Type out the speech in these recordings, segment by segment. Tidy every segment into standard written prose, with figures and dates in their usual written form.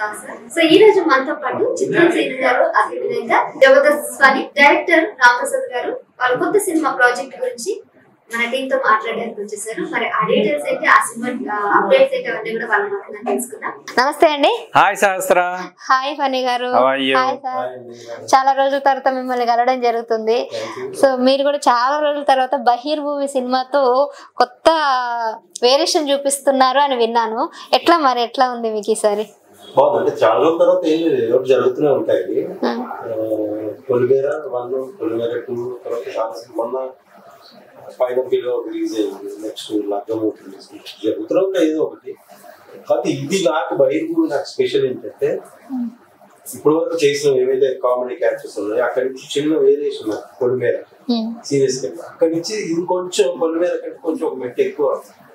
నమస్కారం. సో ఈ రోజు మనతో పాటు చిత్రం శ్రీను గారు, అదేవిధంగా జబర్దస్త్ డైరెక్టర్ రామప్రసాద్ గారు వాళ్ళ కొత్త సినిమా ప్రాజెక్ట్ గురించి మన టీమ్ తో మాట్లాడడానికి వచ్చేసారు. మరి ఆ డీటెయిల్స్ అయితే ఆ సినిమా అప్డేట్స్ అయితే అవన్నీ కూడా వాళ్ళ మాట్లాడాలని తెలుసుకుందాం. నమస్తే అండి. హాయ్ సహస్ర. హాయ్ ఫనీ గారు. Hi sir. చాలా రోజుల తర్వాత మిమ్మల్ని కలవడం జరుగుతుంది. సో మీరు కూడా చాలా రోజుల తర్వాత బహిర్భూమి సినిమాతో కొత్త వేరియేషన్ చూపిస్తున్నారు అని విన్నాను. ఎట్లా ఉంది మీకు ఈసారి? బాగుంది. చాలా రోజుల తర్వాత ఏం జరుగుతూనే ఉంటాయి. పొలిమేర 1, పొలిమేర 2 తర్వాత మొన్న ఫైనల్ రిలీజ్ అయింది. నెక్స్ట్ లగ్గం జరుగుతూనే ఉంటాయి ఏదో ఒకటి. కాకపోతే ఇది నాకు బహిర్భూమి నాకు స్పెషల్ ఏంటంటే ఇప్పుడు వరకు చేసిన ఏవైతే కామెడీ క్యారెక్టర్స్ ఉన్నాయో అక్కడి నుంచి చిన్న వేరియేషన్ పొలిమేర సీరియస్ క్యారెక్టర్, అక్కడి నుంచి ఇది కొంచెం పొలిమేర కంటే కొంచెం ఒక మెట్టు ఎక్కువ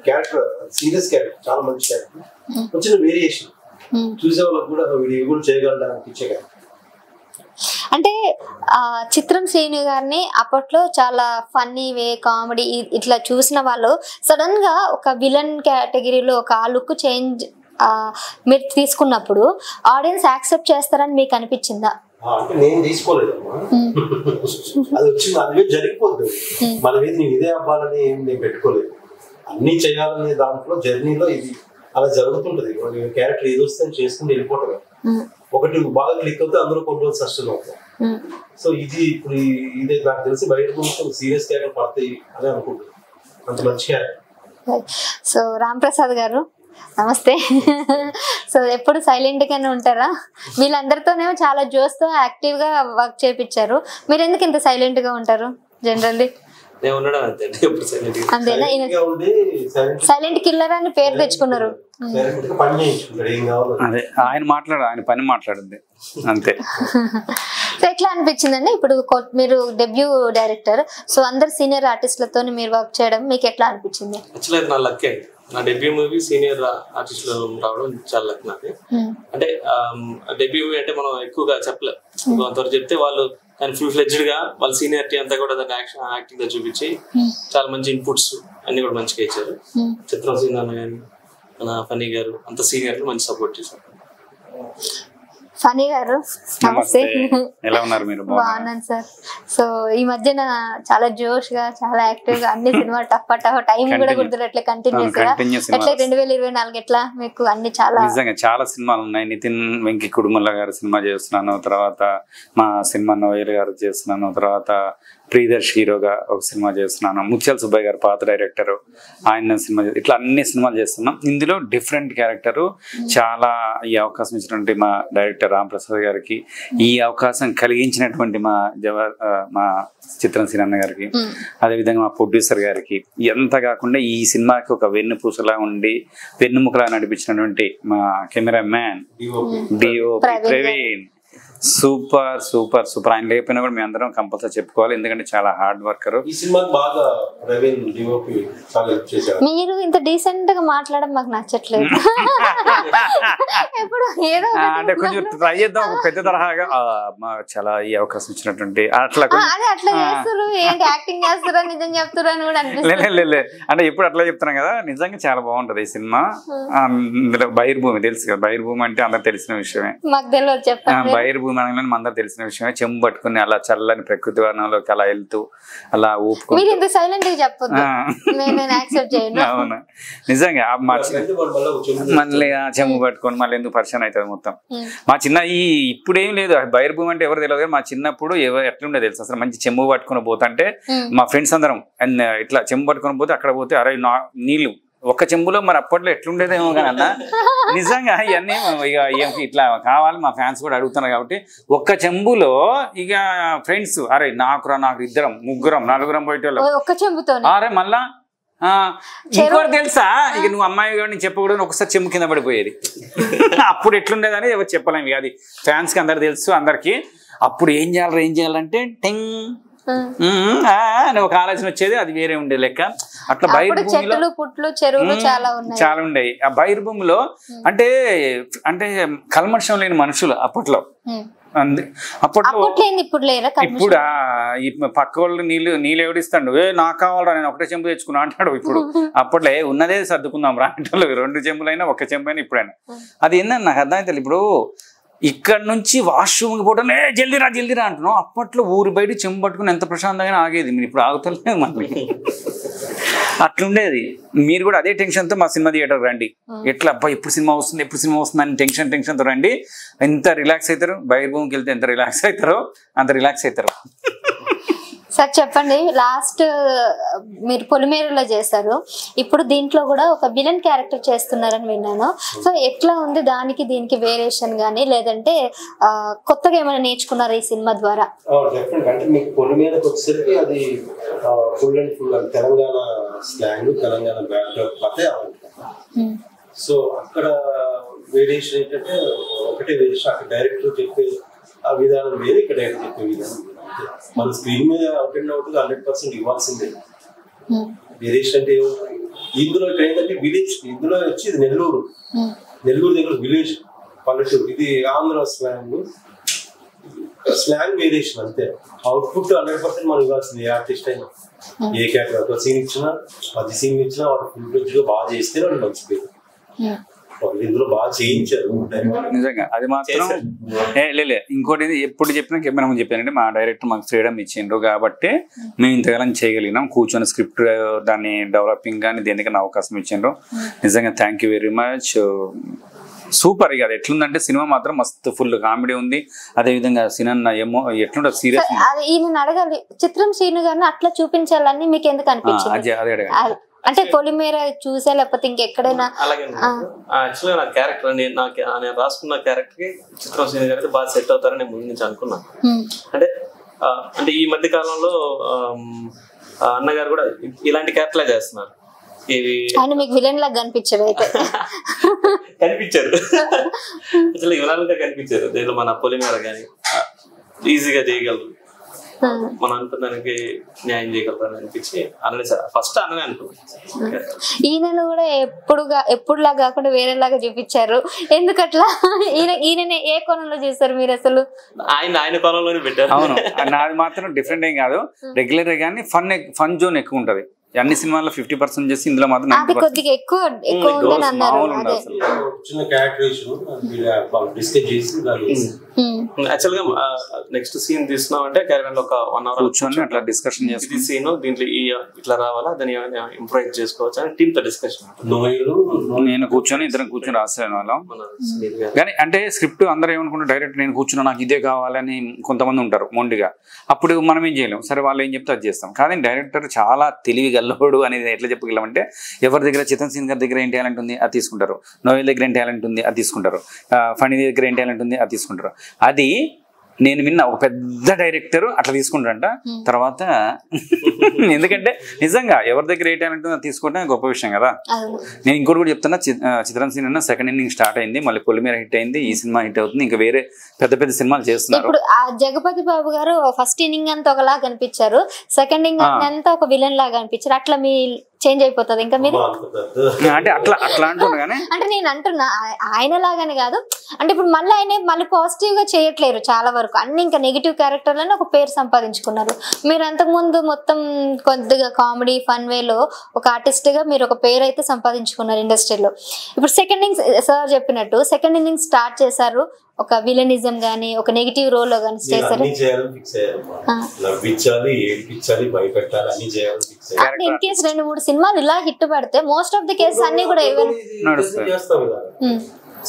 క్యారెక్టర్, సీరియస్ క్యారెక్టర్, చాలా మంచి క్యారెక్టర్, కొంచెం వేరియేషన్ చూసే వాళ్ళకి కూడా వీడియో కూడా చేయగలరా అనిపించే క్యారెక్టర్. అంటే చిత్రం శ్రీను గారిని అప్పట్లో చాలా ఫన్నీ వే కామెడీ ఇట్లా చూసిన వాళ్ళు సడన్ గా ఒక విలన్ కేటగిరీలో ఒక లుక్ చేంజ్ మీరు తీసుకున్నప్పుడు ఆడియన్స్ యాక్సెప్ట్ చేస్తారని మీకు అనిపించిందా? అంటే నేను తీసుకోలేదమ్మా, అది వచ్చింది అదే జరిగిపోద్ది. మన మీద నేను ఇదే అవ్వాలని ఏం నేను పెట్టుకోలేదు. అన్ని చేయాలనే దాంట్లో జర్నీలో ఇది అలా జరుగుతుంటది. క్యారెక్టర్ ఏది వస్తే చేసుకుని వెళ్ళిపోవటమే. ఒకటి బాగా క్లిక్ అవుతే అందరూ కొన్ని రోజులు సస్టైన్ అవుతాయి. సో ఇది ఇప్పుడు ఇదే నాకు తెలిసి బయట కొంచెం సీరియస్ క్యారెక్టర్ పడతాయి అని అనుకుంటున్నాను. అంత మంచి క్యారెక్టర్. సో రామప్రసాద్ గారు నమస్తే. సో ఎప్పుడు సైలెంట్ గానే ఉంటారా? వీళ్ళందరితోనేమో చాలా జోస్ తో యాక్టివ్ గా వర్క్ చేయించారు. మీరు ఎందుకు ఇంత సైలెంట్ గా ఉంటారు జనరల్లీ? సైలెంట్ కిల్లర్ అని పేరు తెచ్చుకున్నారు. అదే ఆయన పని మాట్లాడుద్ది అంతే. సో ఎట్లా అనిపించిందండి ఇప్పుడు మీరు డెబ్యూ డైరెక్టర్, సో అందరు సీనియర్ ఆర్టిస్టులతో మీరు వర్క్ చేయడం మీకు ఎట్లా అనిపించింది? యాక్చువల్లీ నా లక్ అండి, నా డెబ్యూ మూవీ సీనియర్ ఆర్టిస్టులు రావడం చాలా లక్ నాకు. అంటే డెబ్యూ మూవీ అంటే మనం ఎక్కువగా చెప్పలేం, కొంతవరకు చెప్తే వాళ్ళు కానీ ఫుల్ ఫ్లెడ్జ్డ్ గా వాళ్ళ సీనియారిటీ అంతా కూడా దాన్ని యాక్టింగ్ గా చూపించి చాలా మంచి ఇన్పుట్స్ అన్ని కూడా మంచిగా ఇచ్చారు. చిత్రం శ్రీను అన్న కానీ మన ఫనీ గారు అంత సీనియర్లు మంచి సపోర్ట్ చేశారు. ఫనీ గారు నమస్తే. ఎలా ఉన్నారు మీరు? బాగున్నాను సార్. సో ఈ మధ్యన చాలా జోష్ గా చాలా యాక్టివ్ గా అన్ని సినిమా టఫ్ టైం కూడా గుర్తున్నట్లే కంటిన్యూస్ గా ఎట్లా 2024 ఎట్లా మీకు అన్ని చాలా నిజంగా చాలా సినిమాలు ఉన్నాయి. నితిన్ వెంకి కుడుమల్ల గారి సినిమా చేస్తున్నాను, తర్వాత మా సినిమా నోయల్ గారు చేస్తున్నాను, తర్వాత ప్రియదర్శ్ హీరోగా ఒక సినిమా చేస్తున్నాను, ముత్యాల సుబ్బయ్య గారు పాత డైరెక్టర్ ఆయన సినిమా, ఇట్లా అన్ని సినిమాలు చేస్తున్నాం. ఇందులో డిఫరెంట్ క్యారెక్టర్ చాలా ఈ అవకాశం ఇచ్చినటువంటి మా డైరెక్టర్ రామప్రసాద్ గారికి, ఈ అవకాశం కలిగించినటువంటి మా చిత్రం శ్రీనన్న గారికి, అదేవిధంగా మా ప్రొడ్యూసర్ గారికి, ఎంత కాకుండా ఈ సినిమాకి ఒక వెన్నుపూసలా ఉండి వెన్నుముకలా నడిపించినటువంటి మా camera man DOP Praveen, super super super. ఆయన లేకపోయినా కూడా మేము అందరం కంపల్సరీ చెప్పుకోవాలి, ఎందుకంటే చాలా హార్డ్ వర్కర్. మీరు ఇంత డీసెంట్ గా మాట్లాడడం మాకు నచ్చట్లేదు. ఎప్పుడు ఏదో అంటే కొంచెం ట్రై చేద్దాం, ఒక పెద్ద తరహాగా చాలా ఈ అవకాశం ఇచ్చినటువంటి అట్లా చేస్తారు, ఏంటి యాక్టింగ్ చేస్తారా నిజం చెప్తారా అని కూడా అనిపిస్తుంది. అంటే ఎప్పుడు అట్లా చెప్తున్నాం కదా, నిజంగా చాలా బాగుంటది ఈ సినిమా. ఇందులో బహిర్భూమి తెలుసు కదా, బహిర్భూమి అంటే అందరు తెలిసిన విషయమే. మాకు తెలియదు చెప్పండి. బహిర్భూమి అనగానే అందరూ తెలిసిన విషయమే. చెంబు పట్టుకుని అలా చల్లని ప్రకృతి వర్ణంలోకి అలా వెళ్తూ అలా ఊపుకుంటూ అవును నిజంగా మళ్ళీ చెంబు పట్టుకొని మళ్ళీ ఎందుకు పరిచయం అవుతుంది మొత్తం. మా చిన్న ఇప్పుడేం లేదు బహిర్భూమి అంటే ఎవరు తెలియదు, మా చిన్నప్పుడు ఎట్లుండే తెలుసు అసలు. మంచి చెంబు పట్టుకుని పోతుంటే మా ఫ్రెండ్స్ అందరం ఇట్లా చెంబు పట్టుకుని పోతే అక్కడ పోతే అరే నీళ్లు ఒక్క చెంబులో మరి అప్పట్లో ఎట్లుండేదేమో కానీ అన్న నిజంగా ఇవన్నీ ఇక ఇట్లా కావాలి మా ఫ్యాన్స్ కూడా అడుగుతున్నారు కాబట్టి ఒక్క చెంబులో ఇక ఫ్రెండ్స్ అరే నాకు ఇద్దరం ముగ్గురం నలుగురం పోయేటోళ్ళం. అరే మళ్ళా ఇంకోటి తెలుసా, ఇక నువ్వు అమ్మాయి గారిని చెప్పకూడదు ఒకసారి చెంబు కింద పడిపోయేది. అప్పుడు ఎట్లుండేదని ఎవరు చెప్పలేము, అది ఫ్యాన్స్ కి అందరు తెలుసు అందరికి. అప్పుడు ఏం చేయాలంటే టెంగ్ ఒక ఆలోచన వచ్చేది, అది వేరే ఉండే లెక్క. అట్లా బహిర్భూమిలో చాలా ఉండేవి. ఆ బహిర్భూమిలో అంటే కల్మషం లేని మనుషులు అప్పట్లో అప్పట్లో ఇప్పుడు లేరా ఇప్పుడు పక్క వాళ్ళు నీళ్ళు ఎవడిస్తాడు నాకు కావాలరా నేను ఒకటే చెంబు తెచ్చుకున్నా అంటాడు ఇప్పుడు. అప్పట్లో ఉన్నదే సర్దుకుందాం రా అంటే 2 చెంబులైనా 1 చెంబు అయినా ఇప్పుడైనా. అది ఏంటంటే నాకు అర్థమైతే ఇప్పుడు ఇక్కడ నుంచి వాష్రూమ్కి పోవడం జల్దీరా అంటున్నాం. అప్పట్లో ఊరి బయట చెంబు పట్టుకుని ఎంత ప్రశాంతంగా ఆగేది, మీరు ఇప్పుడు ఆగుతలేదు మళ్ళీ. అట్లుండేది. మీరు కూడా అదే టెన్షన్తో మా సినిమా థియేటర్ రండి. ఎట్లా అబ్బా ఎప్పుడు సినిమా వస్తుంది అని టెన్షన్తో రండి. ఎంత రిలాక్స్ అవుతారు. బయట భూమికి వెళ్తే ఎంత రిలాక్స్ అవుతారో అంత రిలాక్స్ అవుతారు. సార్ చెప్పండి, లాస్ట్ మీరు పొలిమేరలో చేశారు, ఇప్పుడు దీంట్లో కూడా ఒక విలన్ క్యారెక్టర్ చేస్తున్నారని విన్నాను. సో ఎట్లా ఉంది దానికి దీనికి వేరియేషన్ గానీ, లేదంటే కొత్తగా ఏమైనా నేర్చుకున్నారు ఈ సినిమా ద్వారా? అంటే మీకు పొలిమేరకు వచ్చేసరికి అది full and full Telangana slang, Telangana backdrop కథే. సో అక్కడ వేరియేషన్ ఏంటంటే ఒకటే వేరియేషన్, అక్కడ డైరెక్టర్ చెప్పే ఆ విధానం వేరే, ఇక్కడ డైరెక్టర్ చెప్పే విధానం. మన స్క్రీన్ మీద అవుట్ 100% ఇవ్వాల్సిందే. వేరియేషన్ అంటే ఇందులో ఇక్కడ ఏంటంటే విలేజ్, ఇందులో వచ్చి ఇది నెల్లూరు దగ్గర విలేజ్ పల్లెటూరు, ఇది ఆంధ్ర స్లాంగ్ వేరియేషన్ అంతే. అవుట్పుట్ 100% మనం ఇవ్వాల్సింది. ఏ ఆర్టిస్ట్ అయినా ఏ క్యారెక్టర్ ఒక సీన్ ఇచ్చినా 10 సీన్లు ఇచ్చినా వాడు ఫుల్ ఫ్లెడ్జ్‌గా బాగా చేస్తే వాడు మంచి పేరు. ఇందులో బాగా చేయించారు నిజంగా. అది మాత్రం ఇంకోటి ఎప్పుడు చెప్పినా కెమెరా చెప్పానంటే మా డైరెక్టర్ మాకు ఫ్రీడమ్ ఇచ్చిండ్రు కాబట్టి మేము ఇంతకాలం చేయగలిగినాం. కూర్చొని స్క్రిప్ట్ దాన్ని డెవలపింగ్ కానీ దేనికైనా అవకాశం ఇచ్చిండ్రు. నిజంగా thank you very much. Super. ఇక అది ఎట్లుందంటే సినిమా మాత్రం మస్తు ఫుల్ కామెడీ ఉంది. అదే విధంగా సినిమా ఏమో ఎట్లుంటుంది సీరియస్. ఈయన అడగాలి, చిత్రం శ్రీను గారిని అట్లా చూపించాలని మీకు ఎందుకు అనిపించింది? అదే అడగాలి. అంటే పొలిమేర చూసా లేకపోతే ఇంకెక్కడైనా? అలాగే యాక్చువల్గా నా క్యారెక్టర్ నేను రాసుకున్న క్యారెక్టర్ కి చిత్రం శ్రీను గారు బాగా సెట్ అవుతారని నేను ముందు నుంచి అనుకున్నాను. అంటే ఈ మధ్య కాలంలో అన్నగారు కూడా ఇలాంటి క్యారెక్టర్లే చేస్తున్నారు. ఆయన మీకు విలన్ లాగా కనిపించారు. అయితే కనిపించారు, అసలు విలన్ గా కనిపించారు. దీనిలో మన పొలిమేర కానీ ఈజీగా చేయగలరు, మనం అనుకున్నానికి న్యాయం చేయగలుగుతారని అనిపించి అన్ననే ఫస్ట్ అన్ననే అనుకున్నాను. ఈయనను కూడా ఎప్పుడులా కాకుండా వేరేలాగా చూపించారు. ఎందుకట్లా? ఈయననే ఏ కోణంలో చేస్తారు మీరు అసలు? ఆయన కోణంలోనే పెట్టారు. అవును, నాది మాత్రం డిఫరెంట్ ఏం కాదు, రెగ్యులర్ గానీ ఫన్ జోన్ ఎక్కువ ఉంటది. అన్ని సినిమాల్లో 50% చేసి ఇందులో మాత్రం కొద్దిగా ఎక్కువ ఉందని అన్నారు. యాక్చువల్ గా నెక్స్ట్ సీన్ తీస్తున్నామంటే క్యారెక్టర్ ఒక 1 hour కూర్చొని అట్లా డిస్కషన్ చేసి ఇది సీన్ దీంట్లో ఇట్లా రావాలా, దాన్ని ఏమైనా ఇంప్రూవ్ చేసుకోవచ్చు అని టీమ్ తో డిస్కషన్. నేను ఇద్దరం కూర్చొని రాసాను వాళ్ళం. కానీ అంటే స్క్రిప్ట్ అందరూ ఏమనుకుంటారు, డైరెక్ట్ నేను కూర్చున్నా నాకు ఇదే కావాలని కొంతమంది ఉంటారు మొండిగా. అప్పుడు మనం ఏం చేయలేం, సరే వాళ్ళు ఏం చెప్తే అది చేస్తాం. కానీ డైరెక్టర్ చాలా తెలివి గల్లోడు అనేది ఎట్లా చెప్పగలమంటే, ఎవరి దగ్గర చిత్రం శ్రీను గారి దగ్గర ఏం టాలెంట్ ఉంది అది తీసుకుంటారు, నోయల్ దగ్గర ఏం టాలెంట్ ఉంది అది తీసుకుంటారు, ఫణి దగ్గర ఏం టాలెంట్ ఉంది అది తీసుకుంటారు. అది నేను విన్న ఒక పెద్ద డైరెక్టర్ అట్లా తీసుకుంటారంట తర్వాత. ఎందుకంటే నిజంగా ఎవరి దగ్గర ఏ టాలెంట్ ఉందో తీసుకుంటే గొప్ప విషయం కదా. నేను ఇంకోటి కూడా చెప్తున్నా, చిత్రం సీన్ సెకండ్ ఇన్నింగ్ స్టార్ట్ అయింది, మళ్ళీ పొలిమేర హిట్ అయింది, ఈ సినిమా హిట్ అవుతుంది, ఇంకా వేరే పెద్ద సినిమాలు చేస్తున్నారు. ఇప్పుడు జగపతి బాబు గారు ఫస్ట్ ఇన్నింగ్ అంతా ఒకలా కనిపించారు, సెకండ్ ఇన్నింగ్ అంతా ఒక విలన్ లాగా కనిపించారు. అట్లా మీ చేంజ్ అయిపోతుంది ఇంకా మీరు అంటే అట్లా అంటున్నా. కానీ అంటే నేను అంటున్నా ఆయన లాగానే కాదు, అంటే ఇప్పుడు మళ్ళీ పాజిటివ్ గా చేయట్లేరు చాలా వరకు, అన్ని ఇంకా నెగిటివ్ క్యారెక్టర్లను ఒక పేరు సంపాదించుకున్నారు. మీరు అంతకుముందు మొత్తం కొద్దిగా కామెడీ ఫన్ వేలో ఒక ఆర్టిస్ట్ గా మీరు ఒక పేరు అయితే సంపాదించుకున్నారు ఇండస్ట్రీలో. ఇప్పుడు సెకండ్ ఇన్నింగ్స్ సార్ చెప్పినట్టు సెకండ్ ఇన్నింగ్స్ స్టార్ట్ చేశారు, ఒక విలనిజం గానీ ఒక నెగిటివ్ రోల్ లో గానీ చేశారు. ఇన్ కేసు 2-3 సినిమాలు ఇలా హిట్ పడితే మోస్ట్ ఆఫ్ ది కేసెస్ అన్ని కూడా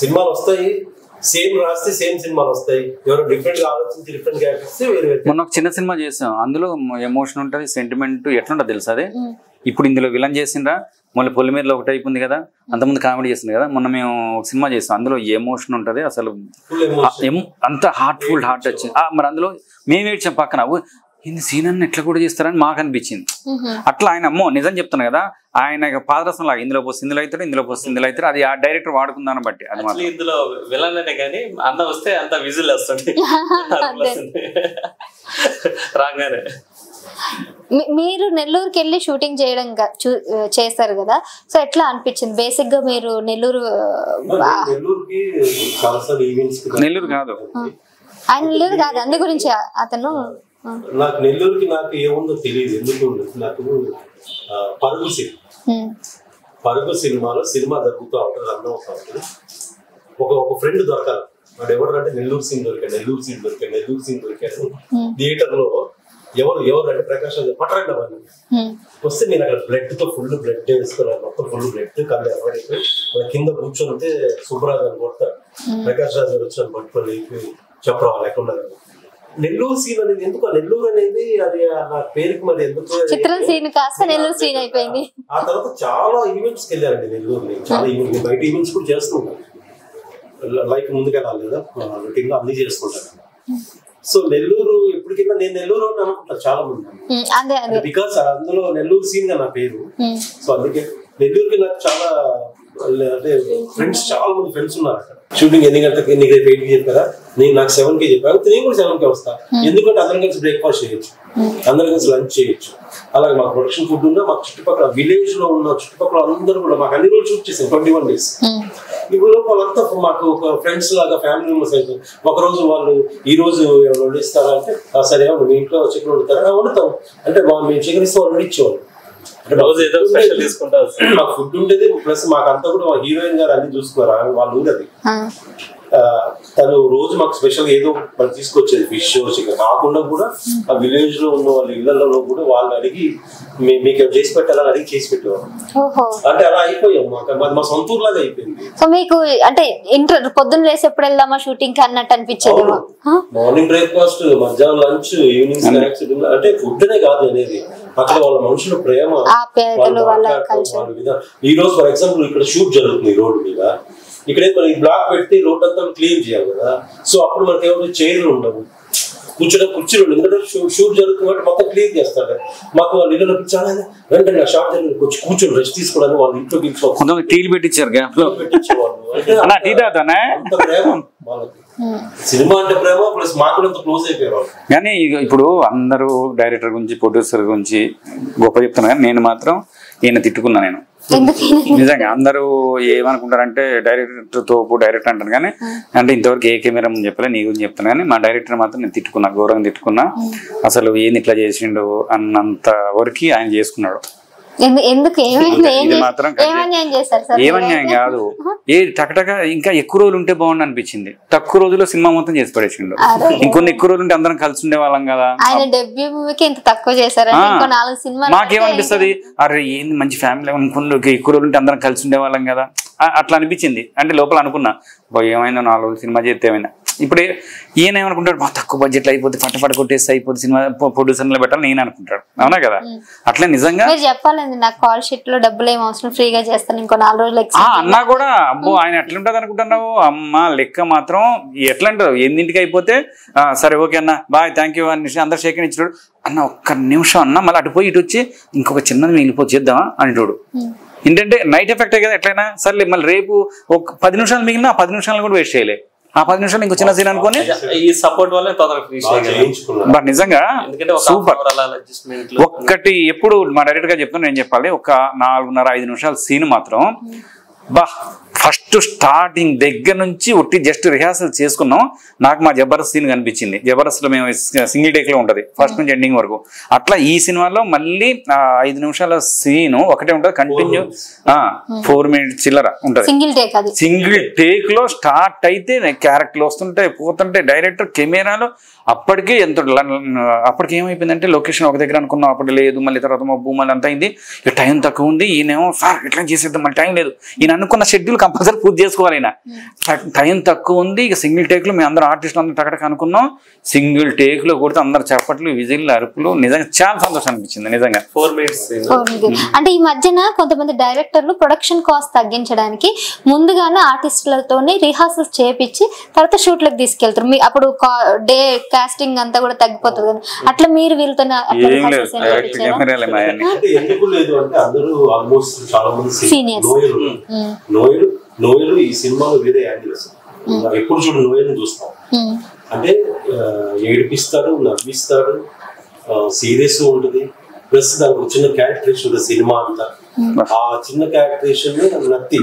సినిమాలు వస్తాయి, సేమ్ రాస్తే సేమ్ సినిమాలు వస్తాయి, ఎవరు డిఫరెంట్ గా ఆలోచించి డిఫరెంట్ గా మొన్న ఒక చిన్న సినిమా చేసాం, అందులో ఎమోషన్ ఉంటది, సెంటిమెంట్ ఎట్లుంటది తెలుసా అది. ఇప్పుడు ఇందులో విలన్ చేసిండ్రా, మళ్ళీ పొలిమేరలో ఒక టైప్ ఉంది కదా, అంతకుముందు కామెడీ చేస్తుంది కదా. మొన్న మేము ఒక సినిమా చేస్తాం, అందులో ఎమోషన్ ఉంటది, అసలు అంత హార్ట్ఫుల్ హార్ట్ వచ్చింది. మరి అందులో మేము ఏడ్చాం పక్కన, ఇది సీన్ అన్న ఎట్లా కూడా చేస్తారని మాకు అనిపించింది. అట్లా ఆయన అమ్మో నిజం చెప్తాను కదా, ఆయన పాదరసం లాగా ఇందులో పోస్తే ఇందులో అవుతాడు, ఇందులో పోస్తే ఇందులో అవుతాడు, అది ఆ డైరెక్టర్ వాడుకుందాన్ని బట్టి. అది మాత్రం ఇందులో విలన్ కానీ అంత వస్తే అంత విజిల్ వస్తుంది రాగానే. మీరు నెల్లూరుకి వెళ్ళి షూటింగ్ చేయడం చేస్తారు కదా, సో ఎట్లా అనిపించింది? బేసిక్ గా మీరు నెల్లూరు కాదు ఆయన నెల్లూరు కాదు, అందు గురించి అతను. నాకు నెల్లూరుకి నాకు ఏముందో తెలియదు ఎందుకు. నాకు పరుగు సినిమాలో సినిమా జరుగుతూ ఉంటుంది, అర్థం అవుతా ఉంటుంది. ఒక ఫ్రెండ్ దొరకాలి. వాడు ఎవరు అంటే నెల్లూరు సీన్ దొరికాడు థియేటర్ లో. ఎవరు అంటే ప్రకాష్ రాజు పట్టరండి అవన్నీ వస్తే నేను అక్కడ బ్లడ్ తో ఫుల్ బ్లడ్ వేసుకున్నాను, మొత్తం ఫుల్ బ్లడ్ కళ్ళు ఎవరైపోయి మన కింద కూర్చొని ఉంటే సుబ్బరాజు అని కొడతాడు. ప్రకాష్ రాజు వచ్చాను పట్టుకొని చెప్పరా వాళ్ళు ఎక్కడ ఉన్నారు. నెల్లూరు సీన్ అనేది ఎందుకు, నెల్లూరు అనేది అది నా పేరుకి మరి ఎందుకు చిత్రం సీన్ కాస్త నెల్లూరు సీన్ అయిపోయింది. ఆ తర్వాత చాలా ఈవెంట్స్కి వెళ్ళారండి నెల్లూరుని, చాలా ఈవెంట్స్, బయట ఈవెంట్స్ కూడా చేస్తుంటాను. లైఫ్ ముందుకెళ్ళాలి కదా, రొటీన్ గా అన్ని చేసుకుంటాను. సో నెల్లూరు ఎప్పటికైనా నేను నెల్లూరు అని అనుకుంటాను చాలా మంది, బికాస్ అందులో నెల్లూరు సీన్ గా నా పేరు. సో అందుకే నెల్లూరుకి నాకు చాలా అంటే ఫ్రెండ్స్, చాలా మంది ఫ్రెండ్స్ ఉన్నారు అక్కడ. షూటింగ్ ఎన్ని గంటలకి, నీకు రేపు 8కి చెప్పారా, నాకు 7కి చెప్పాను, నేను కూడా 7కి వస్తా. ఎందుకంటే అందరం కలిసి బ్రేక్ఫాస్ట్ చేయొచ్చు, అందరం కలిసి లంచ్ చేయొచ్చు. అలాగే మాకు ప్రొడక్షన్ ఫుడ్ ఉన్నా మాకు చుట్టుపక్కల విలేజ్ లో ఉన్న చుట్టుపక్కల అందరూ కూడా మాకు అన్ని రోజులు షూట్ చేసాం 21 days. ఇప్పుడు వాళ్ళంతా మాకు ఒక ఫ్రెండ్స్ లాగా ఫ్యామిలీ మెంబర్స్ అయితే ఒకరోజు వాళ్ళు ఈ రోజు ఎవరు వండిస్తారా అంటే సరే మీ ఇంట్లో చికెన్ వండుతారా, వండుతాం అంటే మేము చికెన్ ఇస్తే వాళ్ళు ఇచ్చేవాళ్ళు. మాకు ఫుడ్ ఉండేది, ప్లస్ మాకంతా కూడా హీరోయిన్ గారు అన్ని చూసుకున్నారు, వాళ్ళు ఊరది. తను రోజు మాకు స్పెషల్ ఏదో మనం తీసుకొచ్చేది, ఫిష్ చికెన్ కాకుండా కూడా ఆ విలేజ్ లో ఉన్న వాళ్ళ ఇళ్లలో కూడా వాళ్ళు అడిగి మీకు చేసి పెట్టాలని అడిగి చేసి పెట్టేవాళ్ళు. అంటే అలా అయిపోయాం, మా సొంత ఊర్లాగా అయిపోయింది. సో మీకు అంటే పొద్దున్న లేసి ఎప్పుడు వెళ్దామా షూటింగ్ కి అన్నట్టు అనిపించేది? మార్నింగ్ బ్రేక్ఫాస్ట్, మధ్యాహ్నం లంచ్, ఈవినింగ్ స్నాక్స్, అంటే ఫుడ్ అనే కాదు అనేది అక్కడ వాళ్ళ మనుషుల ప్రేమ. ఈ రోజు ఫర్ ఎగ్జాంపుల్ ఇక్కడ షూట్ జరుగుతుంది రోడ్డు మీద, ఇక్కడే మనం బ్లాక్ పెట్టి రోడ్ అంతా క్లీన్ చేయాలి కదా. సో అప్పుడు మనకి ఏమైనా చైర్లు ఉండవు, కూర్చోడానికి కుర్చీలు ఉండవు, ఎందుకంటే షూట్ జరుగుతుంది కాబట్టి మొత్తం క్లీన్ చేస్తాడు. మాకు వాళ్ళు ఇళ్ళలో చాలా వెంటనే షార్ట్ జరిగింది కూర్చొని రెస్ట్ తీసుకోవడానికి వాళ్ళు ఇంట్లో టీలు పెట్టించారు, పెట్టించేవాళ్ళు. అంత ప్రేమ వాళ్ళకి, సినిమా అంటే ప్రేమ, ప్లస్ మాకు అంత క్లోజ్ అయిపోయారు. కానీ ఇప్పుడు అందరూ డైరెక్టర్ గురించి, ప్రొడ్యూసర్ గురించి గొప్ప చెప్తున్నా, కానీ నేను మాత్రం ఈయన తిట్టుకున్నా. నేను నిజంగా అందరూ ఏమనుకుంటారంటే డైరెక్టర్ తోపు డైరెక్టర్ అంటారు, కానీ అంటే ఇంతవరకు ఏ కెమెరా ముందు చెప్పలే, నీ గురించి చెప్తున్నా. కానీ మా డైరెక్టర్ మాత్రం నేను తిట్టుకున్నా, ఘోరంగా తిట్టుకున్నా. అసలు ఏంది ఇట్లా చేసిండు అన్నంత వరకు ఆయన చేసుకున్నాడు. ఏమన్యాయం కాదు, ఏ టకటక ఇంకా ఎక్కువ రోజులు ఉంటే బాగుండు అనిపించింది. తక్కువ రోజుల్లో సినిమా మొత్తం చేసి పడేసిండు. ఇంకొన్ని ఎక్కువ రోజులు ఉంటే అందరం కలిసి ఉండే వాళ్ళం కదా. మాకేమనిపిస్తుంది, అరే ఏంది మంచి ఫ్యామిలీ అనుకున్న ఎక్కువ రోజులు ఉంటే అందరం కలిసి ఉండే వాళ్ళం కదా అట్లా అనిపించింది. అంటే లోపల అనుకున్నా ఏమైందో 4 రోజులు సినిమా చేస్తే ఏమైనా. ఇప్పుడు ఈయన ఏమనుకుంటాడు, మా తక్కువ బడ్జెట్ అయిపోతే ఫటఫట కొట్టేస్తే అయిపోతే సినిమా ప్రొడ్యూసర్లు పెట్టాలి నేను అనుకుంటాడు. అవునా కదా? అట్లా నిజంగా చెప్పాలండి, నాకు కాల్ షీట్ లో డబ్బులు ఏం అవసరం, ఫ్రీగా చేస్తాను ఇంకో 4 రోజులు అన్నా కూడా. అబ్బో ఆయన ఎట్లుంటది అనుకుంటున్నావు అమ్మ, లెక్క మాత్రం ఎట్లా అంటారు, 8ంటికి అయిపోతే సరే ఓకే అన్న బాయ్ థ్యాంక్ యూ అని అందరు షేక్ ఇచ్చాడు. అన్న ఒక్క నిమిషం అన్న, మళ్ళీ అటు పోయి ఇటు వచ్చి ఇంకొక చిన్నది మిగిలిపోతే చేద్దామా అంటాడు. ఏంటంటే నైట్ ఎఫెక్టే కదా ఎట్లయినా. సర్లే మళ్ళీ రేపు ఒక 10 నిమిషాలు మిగిలిన ఆ 10 నిమిషాలు కూడా వేస్ట్ చేయలే. ఆ 10 నిమిషాలు ఇంకో చిన్న సీన్ అనుకోని ఈ సపోర్ట్ వల్ల బట్ నిజంగా సూపర్. ఒక్కటి ఎప్పుడు మా డైరెక్టర్ గా చెప్తున్నా, నేను చెప్పాలి, ఒక 4.5 నిమిషాల సీన్ మాత్రం బా ఫస్ట్ స్టార్టింగ్ దగ్గర నుంచి ఒట్టి జస్ట్ రిహార్సల్ చేసుకున్నాం. నాకు మా జబర్దస్త్ సీన్ కనిపించింది. జబర్దస్త్ లో మేము సింగిల్ టేక్ లో ఉంటది ఫస్ట్ నుంచి ఎండింగ్ వరకు. అట్లా ఈ సినిమాలో మళ్ళీ 5 నిమిషాల సీన్ ఒకటే ఉంటది, కంటిన్యూ 4 minutes చిల్లర ఉంటది. సింగిల్ టేక్ లో స్టార్ట్ అయితే క్యారెక్టర్లు వస్తుంటాయి పోతుంటాయి, డైరెక్టర్ కెమెరాలో అప్పటికే అప్పటికి ఏమైపోయిందంటే లొకేషన్ ఒక దగ్గర అనుకున్నాం, అప్పుడు లేదు, మళ్ళీ తర్వాత మా భూములు అంతా అయింది, ఇక టైం తక్కువ ఉంది. ఈయనేమో సార్ ఎట్లా చేసేద్దాం, మళ్ళీ టైం లేదు, ఈయన అనుకున్న షెడ్యూల్ కంపల్సరీ పూర్తి చేసుకోవాలి, ఈయన టైం తక్కువ ఉంది. ఇక సింగిల్ టేక్ లో మేము అందరం ఆర్టిస్టులు అందరూ టకటక అనుకున్నాం, సింగిల్ టేక్ లో కొడితే అందరు చప్పట్లు విజిల్లు అరుపులు, నిజంగా చాలా సంతోషం అనిపించింది నిజంగా. 4 minutes. అంటే ఈ మధ్యన కొంతమంది డైరెక్టర్లు ప్రొడక్షన్ కాస్ట్ తగ్గించడానికి ముందుగానే ఆర్టిస్టులతోనే రిహార్సల్స్ చేపించి తర్వాత షూట్లకు తీసుకెళ్తారు. మీ అప్పుడు డే కాస్టింగ్ అంతా కూడా తగ్గిపోతుంది కదా, అట్లా మీరు వీళ్ళతో నోయలు ఈ సినిమాలో వేరే యాంగిల్స్ ఎప్పుడు చూడు నోయల్ని చూస్తాం. అంటే ఏడిపిస్తాడు, నవ్విస్తాడు, సీరియస్ ఉంటుంది, ప్లస్ దానికి చిన్న క్యారెక్టరేషన్ ఉంటుంది సినిమా అంతా. ఆ చిన్న క్యారెక్టరేషన్ నత్తి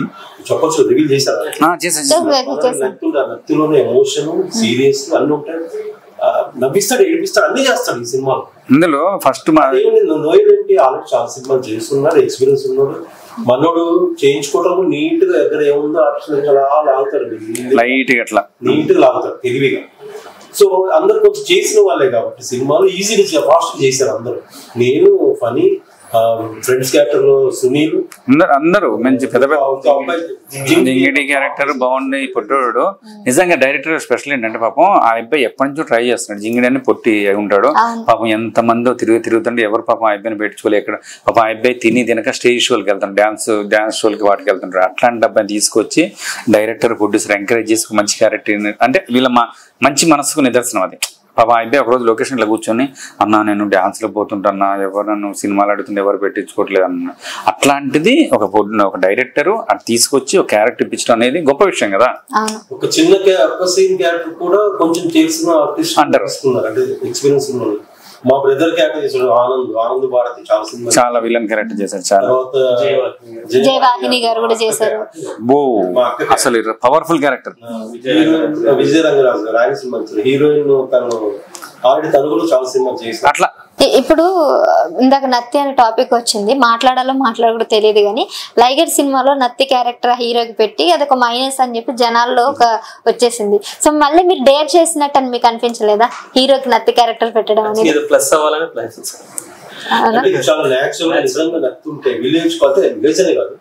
చెప్పొచ్చు, రివీల్ చేశారు. నత్తిలోనే ఎమోషన్, సీరియస్ అన్ని ఉంటాయి. నవ్విస్తాడు, ఏడిపిస్తాడు, అన్ని చేస్తాడు ఈ సినిమాలో. ఇందులో ఫస్ట్ నోయల్ ఏంటి ఆల్రెడీ చాలా సినిమాలు చేస్తున్నాడు, ఎక్స్పీరియన్స్ ఉన్నాడు. మనోడు చేయించుకోవడం నీట్ గా దగ్గర ఏముందో అలా లాగుతాడు, లైట్ గా అట్లా నీట్ గా లాగుతాడు తెలివిగా. సో అందరు కొంచెం చేసిన వాళ్ళే కాబట్టి సినిమాలు ఈజీగా ఫాస్ట్ చేశారు అందరూ. నేను ఫనీ, ఫ్రెండ్స్ క్యారెక్టర్ లో సునీల్, అందరూ మంచి పెద్ద జింగిడి క్యారెక్టర్ బాగుంది. పొట్టోడు నిజంగా డైరెక్టర్ స్పెషల్ ఏంటంటే పాపం ఆ అబ్బాయి ఎప్పటి నుంచో ట్రై చేస్తున్నాడు. జింగిడి అని పొట్టి ఉంటాడు పాపం, ఎంత మందో తిరుగుతుంటే ఎవరు పాపం ఆ అబ్బాయిని పెట్టుకోలేదు. ఎక్కడ పాపం ఆ అబ్బాయి తినక స్టేజ్ షోలకి వెళ్తాడు, డాన్స్ షోలకి వాటికి వెళ్తుంటాడు. అట్లాంటి అబ్బాయిని తీసుకొచ్చి డైరెక్టర్ ప్రొడ్యూసర్ ఎంకరేజ్ చేసి మంచి క్యారెక్టర్ అంటే వీళ్ళ మంచి మనసుకు నిదర్శనం అది. పాప అయితే ఒకరోజు లొకేషన్ లో కూర్చొని అన్నా నేను డాన్స్ లో పోతుంటన్నా, ఎవరు నన్ను సినిమాలు అడుగుతుంటే ఎవరు పెట్టించుకోవట్లేదు అన్న. అట్లాంటిది ఒక డైరెక్టర్ అది తీసుకొచ్చి ఒక క్యారెక్టర్ ఇప్పించడం అనేది గొప్ప విషయం కదా. ఒక చిన్న సీన్ క్యారెక్టర్ కూడా కొంచెం తెలిసిన ఆర్టిస్ట్ అంటారు, అంటే ఎక్స్పీరియన్స్ ఉన్న. మా బ్రదర్ క్యారెక్టర్ చేశాడు ఆనంద్ భారతి, చాలా విలన్ క్యారెక్టర్ చేశారు. చాలా జయవాహిని గారు కూడా చేశారు. అసలు పవర్ఫుల్ క్యారెక్టర్. విజయ రంగరాజు గారు ఆయన సినిమా హీరోయిన్, తను ఆల్రెడీ తను కూడా చాలా సినిమా చేశారు. అట్లా ఇప్పుడు ఇందాక నత్తి అనే టాపిక్ వచ్చింది, మాట్లాడకూడదు తెలియదు కానీ లైగర్ సినిమాలో నత్తి క్యారెక్టర్ హీరోకి పెట్టి అదొక మైనస్ అని చెప్పి జనాల్లో ఒక వచ్చేసింది. సో మళ్ళీ మీరు డేర్ చేసినట్టు అని మీకు అనిపించలేదా హీరోకి నత్తి క్యారెక్టర్ పెట్టడం అనేది? ప్లస్ అవ్వాలని చాలా నేచురల్ నిజంగా నత్తి ఉంటాయి. విలేజ్ అనే కాదు,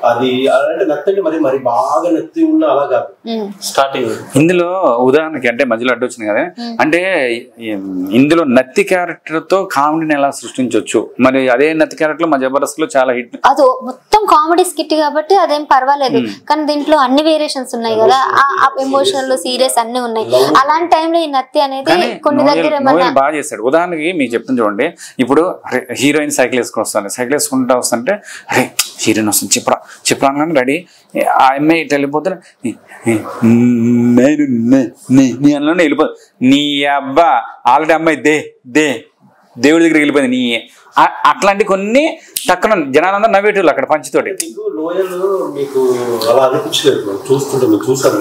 అది అలాంటి నత్తి అంటే మరి బాగా నత్తి ఉన్న అలా కాదు. స్టార్టింగ్ ఇందులో ఉదాహరణకి అంటే మధ్యలో అడ్డు వచ్చింది కదా, అంటే ఇందులో నత్తి క్యారెక్టర్ తో కామెడీని ఎలా సృష్టించవచ్చు. మరి అదే నత్తి క్యారెక్టర్ లో మా జబర్దస్త్ లో చాలా హిట్. అది మొత్తం కామెడీ స్కిట్ కాబట్టి అదేం పర్వాలేదు, కానీ దీంట్లో అన్ని వేరియేషన్స్ ఉన్నాయి కదా, ఆ ఎమోషనల్ సీరియస్ అన్ని ఉన్నాయి. అలాంటి టైంలో ఈ నత్తి అనేది కొన్ని దగ్గర బాగా చేస్తాడు. ఉదాహరణకి మీకు చెప్తాను చూడండి, ఇప్పుడు హీరోయిన్ సైకిల్ వేసుకుంటా వస్తుంటే అరే హీరోయిన్ వస్తుంది చెప్పరా రెడీ, ఆ అమ్మాయి ఇటు వెళ్ళిపోతాడు, నీ అందులోనే వెళ్ళిపోదు, నీ అబ్బా ఆల్రెడీ అమ్మాయి దేవుడి దగ్గరికి వెళ్ళిపోయింది నీ. అట్లాంటి కొన్ని తక్కువ జనాలందరూ నవ్వేటోళ్ళు అక్కడ పంచితోటి. మీకు అలా అనిపించలేదు చూస్తుంటే, చూసాను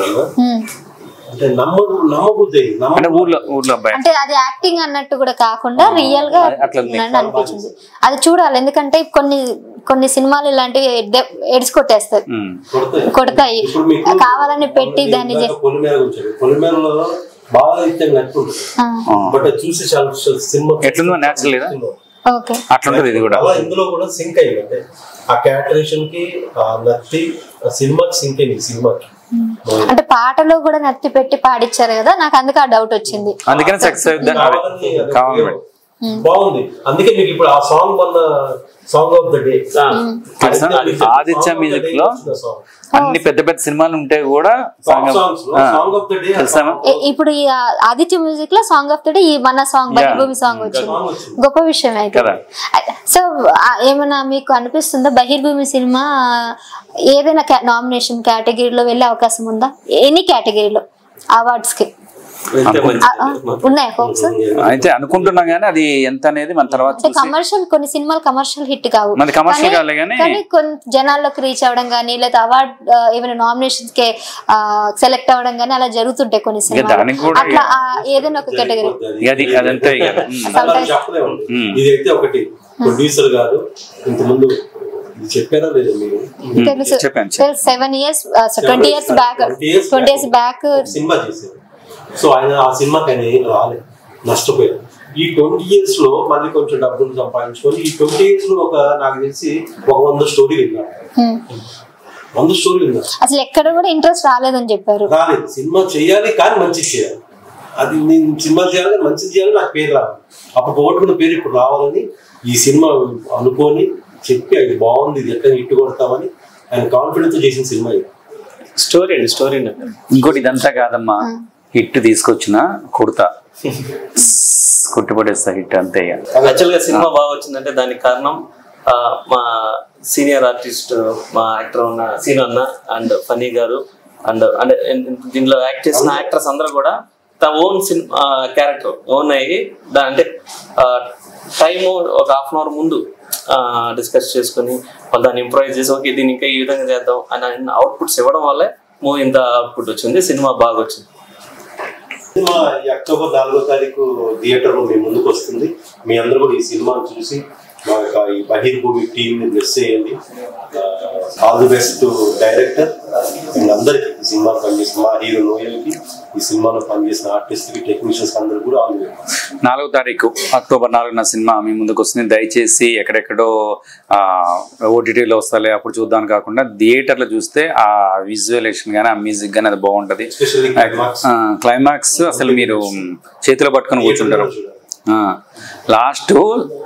అంటే ఊర్లో అబ్బాయి అంటే అది యాక్టింగ్ అన్నట్టు కూడా కాకుండా రియల్ గా అనిపించింది. అది చూడాలి, ఎందుకంటే కొన్ని సినిమాలు ఇలాంటివి ఎడిసి కొడతాయి, కావాలని పెట్టి దాన్ని ఎట్లుందో నేచురల్ అట్లుంటది. ఇది కూడా ఇందులో కూడా సింక్ అయ్యింది, అంటే ఆ క్యారెక్టరేషన్ కి నత్తి సినిమాకి సింక్ అయింది. సినిమాకి అంటే పాటలో కూడా నత్తి పెట్టి పాడిచ్చారు కదా, నాకు అందుకే ఆ డౌట్ వచ్చింది. అందుకని సక్సెస్ బాగుంది. అందుకే మీకు ఇప్పుడు ఆ సాంగ్ వల్ల song of the day Aditya music లో అన్ని పెద్ద సినిమాలు ఉంటే కూడా ఇప్పుడు ఈ ఆదిత్య మ్యూజిక్ లో సాంగ్ ఆఫ్ ద డే ఈ మన సాంగ్ బహిర్భూమి సాంగ్ వచ్చింది, గొప్ప విషయం అయితే. సో ఏమైనా మీకు అనిపిస్తుందా బహిర్భూమి సినిమా ఏదైనా నామినేషన్ కేటగిరీలో వెళ్ళే అవకాశం ఉందా? ఎనీ కేటగిరీలో అవార్డ్స్ కి ఉన్నాయి హోప్స్ అయితే అనుకుంటున్నాం, కానీ అది ఎంత అనేది మన తర్వాత కమర్షియల్, కొన్ని సినిమాలు కమర్షియల్ హిట్ కావు, కానీ కొన్ని జనాల్లోకి రీచ్ అవ్వడం కానీ లేదా అవార్డ్ ఏమైనా నామినేషన్స్ కి సెలెక్ట్ అవ్వడం కానీ అలా జరుగుతుంటాయి కొన్ని సినిమాలు. అట్లా ఏదైనా ఒక కేటగిరీ ఇదైతే ఒకటి ప్రొడ్యూసర్ గారు ఇంతకుముందు చెప్పారా లేదు మీరు? తెలుసు 7 years 20 years బ్యాక్ సినిమా చేశారు. సో ఆయన ఆ సినిమాకి ఆయన ఏం రాలేదు, నష్టపోయారు. ఈ 20 years లో మళ్ళీ కొంచెం డబ్బులు సంపాదించుకొని ఈ 20 years లో నాకు తెలిసి 100 స్టోరీ విన్నారు. 100 స్టోరీ విన్నారు. అసలు ఎక్కడ కూడా ఇంట్రెస్ట్ రాలేదని చెప్పారు. రాలేదు, సినిమా చేయాలి కానీ మంచి చేయాలి, అది నేను సినిమా చేయాలి మంచిది చేయాలి, నాకు పేరు రావాలి. అప్పుడు పోగొట్టుకున్న పేరు ఇప్పుడు రావాలని ఈ సినిమా అనుకొని చెప్పి అది బాగుంది, ఇది ఎక్కడ హిట్ కొడతామని ఆయన కాన్ఫిడెన్స్ చేసిన సినిమా ఇది. స్టోరీ ఇంకోటి ఇదంతా కాదమ్మా, హిట్ తీసుకొచ్చిన కుడతా కొట్టుపడేస్తా హిట్ అంతే. యాక్చువల్ గా సినిమా బాగా వచ్చిందంటే దానికి కారణం మా సీనియర్ ఆర్టిస్ట్, మా యాక్టర్ ఉన్న సీను అన్న అండ్ ఫనీ గారు అండ్ అంటే దీనిలో యాక్ట్ చేసిన యాక్టర్స్ అందరూ కూడా తమ ఓన్ క్యారెక్టర్ ఓన్ అయ్యి అంటే టైము ఒక 1/2 hour ముందు డిస్కస్ చేసుకుని వాళ్ళు దాన్ని ఇంప్రూవైజ్ చేసి ఓకే దీన్ని ఇంకా ఈ విధంగా చేద్దాం అని అవుట్పుట్స్ ఇవ్వడం వల్లే మూవీ ఇంత అవుట్పుట్ వచ్చింది, సినిమా బాగా వచ్చింది. సినిమా ఈ అక్టోబర్ 4వ తారీఖు థియేటర్లో మీ ముందుకు వస్తుంది. మీ అందరూ కూడా ఈ సినిమాను చూసి మా యొక్క ఈ బహిర్భూమి టీంని బ్లెస్ చేయండి. All the best to director and అందరికీ ఈ సినిమాలో పనిచేసిన మా హీరో నోయల్కి, ఈ సినిమాలో పనిచేసిన ఆర్టిస్ట్కి, టెక్నీషియన్స్ అందరూ కూడా ఆల్ ది బెస్ట్. 4వ తారీఖు అక్టోబర్ 4న సినిమా మీ ముందుకు వస్తుంది. దయచేసి ఎక్కడెక్కడో ఓటీటీలో వస్తాలే అప్పుడు చూద్దాం కాకుండా థియేటర్లో చూస్తే ఆ విజువలేషన్ కానీ ఆ మ్యూజిక్ కానీ అది బాగుంటుంది. క్లైమాక్స్ అసలు మీరు చేతిలో పట్టుకొని కూర్చుంటారు. లాస్ట్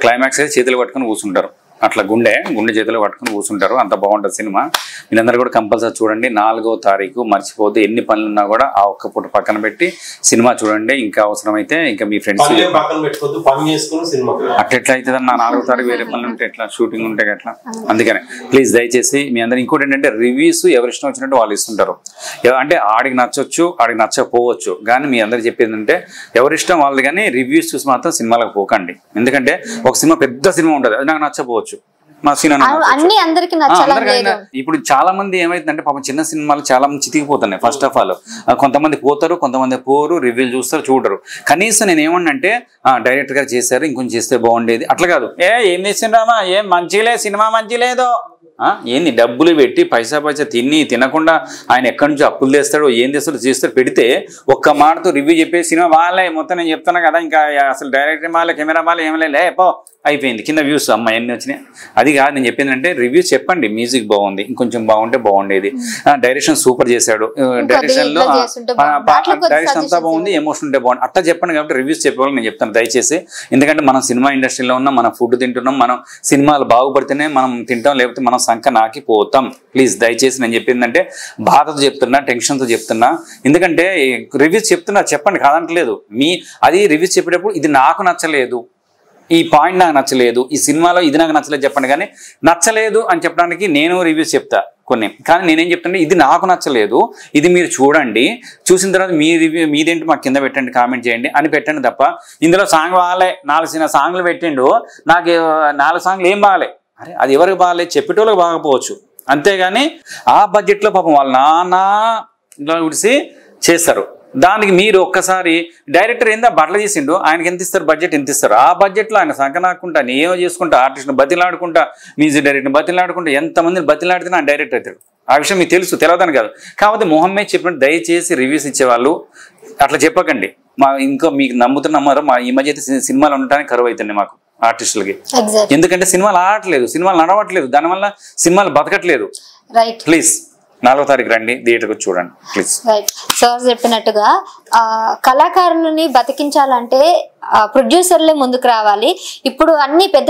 క్లైమాక్స్ అయితే చేతులు పట్టుకొని కూర్చుంటారు, అట్లా గుండె చేతిలో పట్టుకొని కూర్చుంటారు. అంత బాగుంటుంది సినిమా. మీరందరూ కూడా కంపల్సరీ చూడండి. 4వ తారీఖు మర్చిపోతే ఎన్ని పనులున్నా కూడా ఆ ఒక్క పూట పక్కన పెట్టి సినిమా చూడండి. ఇంకా అవసరమైతే ఇంకా మీ ఫ్రెండ్స్ అట్లా అవుతుందన్న 4వ తారీఖు వేరే పనులు ఉంటే ఎట్లా, షూటింగ్ ఉంటే ఎట్లా. అందుకనే ప్లీజ్ దయచేసి మీ అందరూ. ఇంకోటి ఏంటంటే రివ్యూస్ ఎవరిష్టం వచ్చినట్టు వాళ్ళు ఇస్తుంటారు. అంటే ఆడికి నచ్చొచ్చు, ఆడికి నచ్చకపోవచ్చు, కానీ మీ అందరికి చెప్పేది అంటే ఎవరిష్టం వాళ్ళది, కానీ రివ్యూస్ చూసి మాత్రం సినిమాలకు పోకండి. ఎందుకంటే ఒక సినిమా పెద్ద సినిమా ఉంటుంది, అది నాకు నచ్చపోవచ్చు, మా సినిమా ఇప్పుడు చాలా మంది ఏమైతుందంటే పాపం చిన్న సినిమాలు చాలా మంది చితికిపోతున్నాయి. ఫస్ట్ ఆఫ్ ఆల్ కొంతమంది పోతారు, కొంతమంది పోరు, రివ్యూలు చూస్తారు, చూడరు. కనీసం నేను ఏమన్నంటే డైరెక్టర్ గారు చేశారు, ఇంకొంచెం చేస్తే బాగుండేది, అట్లా కాదు. ఏం చేసిండ్రామా, ఏం మంచిలే, సినిమా మంచి లేదో, ఏంది డబ్బులు పెట్టి పైసా తినకుండా ఆయన ఎక్కడి నుంచి అప్పులు తెస్తాడో ఏం తెస్తాడో చేస్తాడు, పెడితే ఒక్క మాటతో రివ్యూ చెప్పే సినిమా వాళ్ళే మొత్తం నేను చెప్తాను కదా, ఇంకా అసలు డైరెక్టర్ వాళ్ళ కెమెరా వాళ్ళ ఏమలే పో అయిపోయింది, కింద వ్యూస్ అమ్మ ఎన్ని వచ్చినాయి. అది కాదు నేను చెప్పింది అంటే రివ్యూస్ చెప్పండి. మ్యూజిక్ బాగుంది, ఇంకొంచెం బాగుంటే బాగుండేది, డైరెక్షన్ సూపర్ చేశాడు, డైరెక్షన్ లో డైరెక్షన్ అంతా బాగుంది, ఎమోషన్ ఉంటే బాగుంది, అట్లా చెప్పండి. కాబట్టి రివ్యూస్ చెప్పేవాళ్ళు నేను చెప్తాను దయచేసి. ఎందుకంటే మనం సినిమా ఇండస్ట్రీలో ఉన్నాం, మనం ఫుడ్ తింటున్నాం, మనం సినిమాలు బాగుపడితేనే మనం తింటాం, లేకపోతే మనం సంఖ్య నాకిపోతాం. ప్లీజ్ దయచేసి నేను చెప్పిందంటే బాధతో చెప్తున్నా, టెన్షన్తో చెప్తున్నా. ఎందుకంటే రివ్యూస్ చెప్తున్నా, చెప్పండి కాదంటలేదు. అది రివ్యూస్ చెప్పేటప్పుడు ఇది నాకు నచ్చలేదు, ఈ పాయింట్ నాకు నచ్చలేదు, ఈ సినిమాలో ఇది నాకు నచ్చలేదు చెప్పండి. కానీ నచ్చలేదు అని చెప్పడానికి నేను రివ్యూస్ చెప్తా కొన్ని, కానీ నేనేం చెప్తానంటే ఇది నాకు నచ్చలేదు, ఇది మీరు చూడండి, చూసిన తర్వాత మీ రివ్యూ మీదేంటి మాకు కింద పెట్టండి, కామెంట్ చేయండి అని పెట్టండి తప్ప ఇందులో సాంగ్ బాగాలే 4 సాంగ్లు పెట్టిండు, నాకు 4 సాంగ్లు ఏం బాగాలే, అరే అది ఎవరికి బాగాలేదు, చెప్పేటోళ్ళకి బాగపోవచ్చు. అంతేగాని ఆ బడ్జెట్లో పాపం వాళ్ళ నాన్న ఇలా విడిసి చేస్తారు. దానికి మీరు ఒక్కసారి డైరెక్టర్ ఏందా బట్టలు చేసిండు, ఆయనకి ఎంత ఇస్తారు, బడ్జెట్ ఎంత ఇస్తారు, ఆ బడ్జెట్లో ఆయన సంకనాకుంటా ఏమో చేసుకుంటా, ఆర్టిస్ట్ని బతిలాడుకుంటా, మ్యూజిక్ డైరెక్టర్ని బతిలాడుకుంటా, ఎంతమందిని బతిలాడితే ఆయన డైరెక్టర్ అవుతాడు. ఆ విషయం మీకు తెలుసు, తెలియదని కాదు. కాకపోతే మొహమ్మద్ చెప్పినట్టు దయచేసి రివ్యూస్ ఇచ్చేవాళ్ళు అట్లా చెప్పకండి. ఇంకా మీకు నమ్మారో ఈ మధ్య అయితే సినిమాలు ఉండటానికి కరువు అవుతుంది మాకు ఆర్టిస్టులకి. ఎందుకంటే సినిమాలు ఆడట్లేదు, సినిమాలు నడవట్లేదు, దానివల్ల సినిమాలు బతకట్లేదు. ప్లీజ్ 4వ తారీఖు రండి, థియేటర్కి చూడండి ప్లీజ్. రైట్ సార్ చెప్పినట్టుగా కళాకారులని బతికించాలంటే ప్రొడ్యూసర్లే ముందుకు రావాలి. ఇప్పుడు అన్ని పెద్ద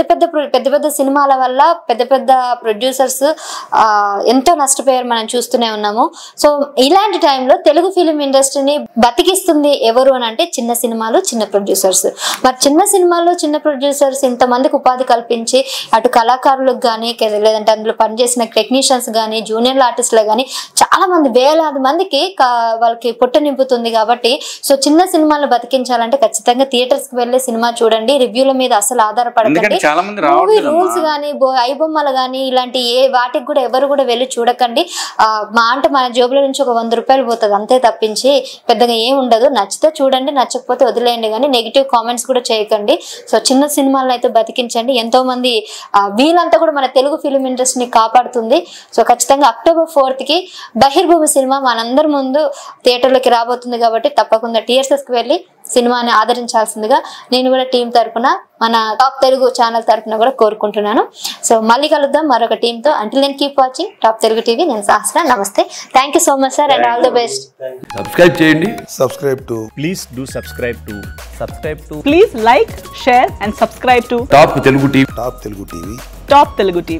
పెద్ద సినిమాల వల్ల పెద్ద పెద్ద ప్రొడ్యూసర్స్ ఎంతో నష్టపోయారు, మనం చూస్తూనే ఉన్నాము. సో ఇలాంటి టైంలో తెలుగు ఫిలిం ఇండస్ట్రీని బతికిస్తుంది ఎవరు అని అంటే చిన్న సినిమాలు, చిన్న ప్రొడ్యూసర్స్. మరి చిన్న సినిమాలు, చిన్న ప్రొడ్యూసర్స్ ఇంతమందికి ఉపాధి కల్పించి అటు కళాకారులకు కానీ, లేదంటే అందులో పనిచేసిన టెక్నీషియన్స్ కానీ, జూనియర్ ఆర్టిస్టులు కానీ చాలా మంది, వేలాది మందికి వాళ్ళకి పొట్ట నింపుతుంది. కాబట్టి సో చిన్న సినిమాలు బతికించాలంటే ఖచ్చితంగా థియేటర్స్ కి వెళ్ళి సినిమా చూడండి, రివ్యూల మీద అసలు ఆధారపడకండి. మూవీ రూల్స్ కానీ, ఐబొమ్మలు కానీ ఇలాంటి వాటికి కూడా ఎవరు కూడా వెళ్ళి చూడకండి. మన జోబుల నుంచి ఒక 100 రూపాయలు పోతుంది అంతే తప్పించి పెద్దగా ఏం ఉండదు. నచ్చితే చూడండి, నచ్చకపోతే వదిలేయండి, కానీ నెగిటివ్ కామెంట్స్ కూడా చేయకండి. సో చిన్న సినిమాలను అయితే బతికించండి. ఎంతో మంది వీళ్ళంతా కూడా మన తెలుగు ఫిలిం ఇండస్ట్రీని కాపాడుతుంది. సో ఖచ్చితంగా అక్టోబర్ 4th బహిర్భూమి సినిమా మనందరి ముందు థియేటర్లోకి రాబోతుంది. కాబట్టి తప్పకుండా థియేటర్స్ కి వెళ్ళి సినిమాని ఆదరించాల్సిందిగా నేను కూడా టీం తరపున, మన టాప్ తెలుగు ఛానల్ తరపున కూడా కోరుకుంటున్నాను. సో మళ్ళీ కలుద్దాం మరొక టీంతో. Until then keep watching top Telugu TV. నేను సహస్ర. నమస్తే. Thank you so much sir and all the best. Subscribe చేయండి. Please do subscribe to. Please like, share and subscribe to top Telugu TV. Top Telugu TV.